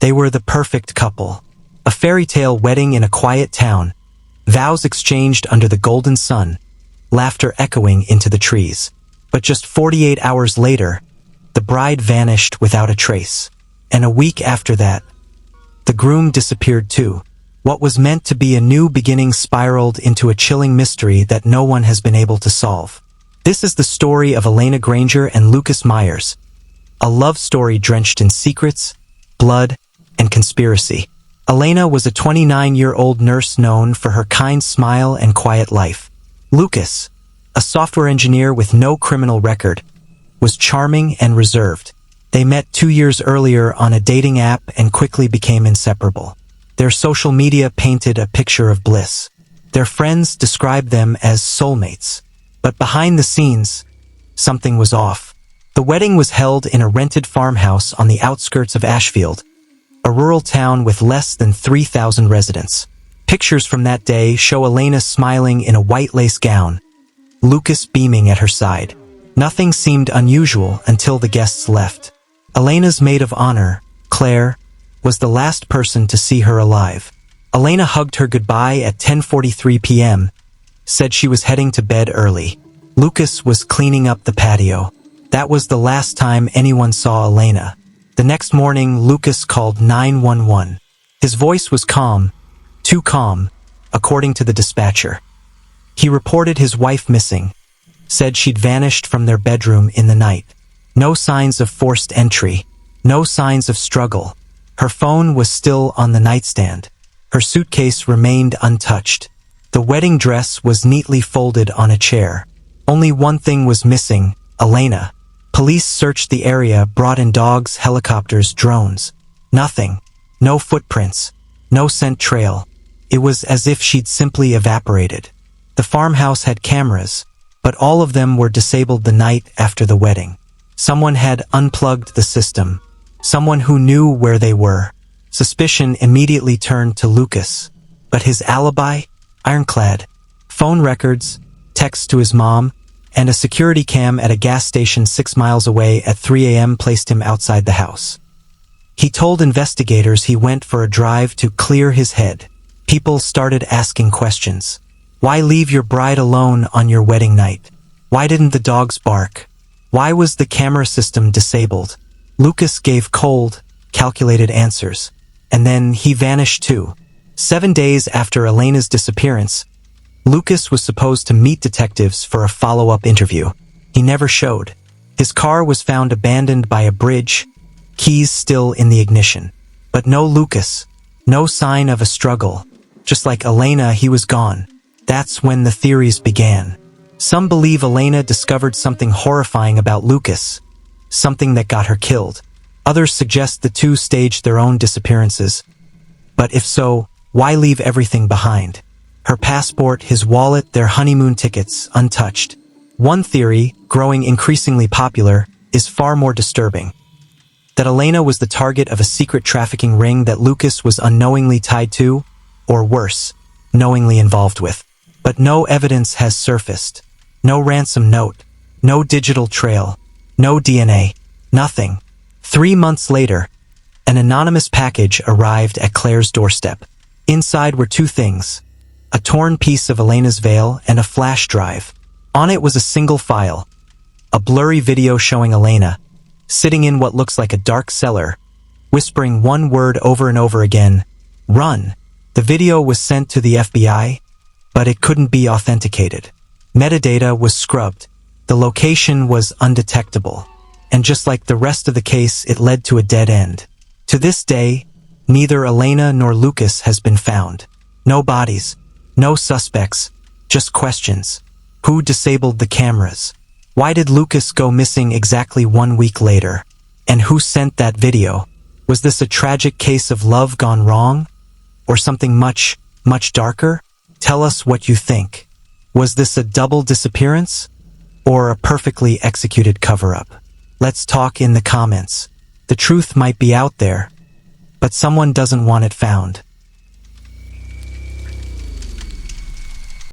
They were the perfect couple. A fairy tale wedding in a quiet town, vows exchanged under the golden sun, laughter echoing into the trees. But just 48 hours later, the bride vanished without a trace. And a week after that, the groom disappeared too. What was meant to be a new beginning spiraled into a chilling mystery that no one has been able to solve. This is the story of Elena Granger and Lucas Myers, a love story drenched in secrets, blood, and conspiracy. Elena was a 29-year-old nurse known for her kind smile and quiet life. Lucas, a software engineer with no criminal record, was charming and reserved. They met 2 years earlier on a dating app and quickly became inseparable. Their social media painted a picture of bliss. Their friends described them as soulmates. But behind the scenes, something was off. The wedding was held in a rented farmhouse on the outskirts of Ashfield, a rural town with less than 3,000 residents. Pictures from that day show Elena smiling in a white lace gown, Lucas beaming at her side. Nothing seemed unusual until the guests left. Elena's maid of honor, Claire, was the last person to see her alive. Elena hugged her goodbye at 10:43 p.m., said she was heading to bed early. Lucas was cleaning up the patio. That was the last time anyone saw Elena. The next morning, Lucas called 911. His voice was calm, too calm, according to the dispatcher. He reported his wife missing, said she'd vanished from their bedroom in the night. No signs of forced entry, no signs of struggle. Her phone was still on the nightstand. Her suitcase remained untouched. The wedding dress was neatly folded on a chair. Only one thing was missing, Elena. Police searched the area, brought in dogs, helicopters, drones. Nothing. No footprints. No scent trail. It was as if she'd simply evaporated. The farmhouse had cameras, but all of them were disabled the night after the wedding. Someone had unplugged the system. Someone who knew where they were. Suspicion immediately turned to Lucas. But his alibi? Ironclad. Phone records, texts to his mom, and a security cam at a gas station 6 miles away at 3 a.m. placed him outside the house. He told investigators he went for a drive to clear his head. People started asking questions. Why leave your bride alone on your wedding night? Why didn't the dogs bark? Why was the camera system disabled? Lucas gave cold, calculated answers. And then he vanished too. 7 days after Elena's disappearance, Lucas was supposed to meet detectives for a follow-up interview. He never showed. His car was found abandoned by a bridge, keys still in the ignition. But no Lucas, no sign of a struggle. Just like Elena, he was gone. That's when the theories began. Some believe Elena discovered something horrifying about Lucas, something that got her killed. Others suggest the two staged their own disappearances. But if so, why leave everything behind? Her passport, his wallet, their honeymoon tickets, untouched. One theory, growing increasingly popular, is far more disturbing. That Elena was the target of a secret trafficking ring that Lucas was unknowingly tied to, or worse, knowingly involved with. But no evidence has surfaced. No ransom note. No digital trail. No DNA. Nothing. 3 months later, an anonymous package arrived at Claire's doorstep. Inside were two things: a torn piece of Elena's veil and a flash drive. On it was a single file, a blurry video showing Elena, sitting in what looks like a dark cellar, whispering one word over and over again: run. The video was sent to the FBI, but it couldn't be authenticated. Metadata was scrubbed. The location was undetectable. And just like the rest of the case, it led to a dead end. To this day, neither Elena nor Lucas has been found. No bodies, no suspects, just questions. Who disabled the cameras? Why did Lucas go missing exactly 1 week later? And who sent that video? Was this a tragic case of love gone wrong? Or something much, much darker? Tell us what you think. Was this a double disappearance? Or a perfectly executed cover-up? Let's talk in the comments. The truth might be out there, but someone doesn't want it found.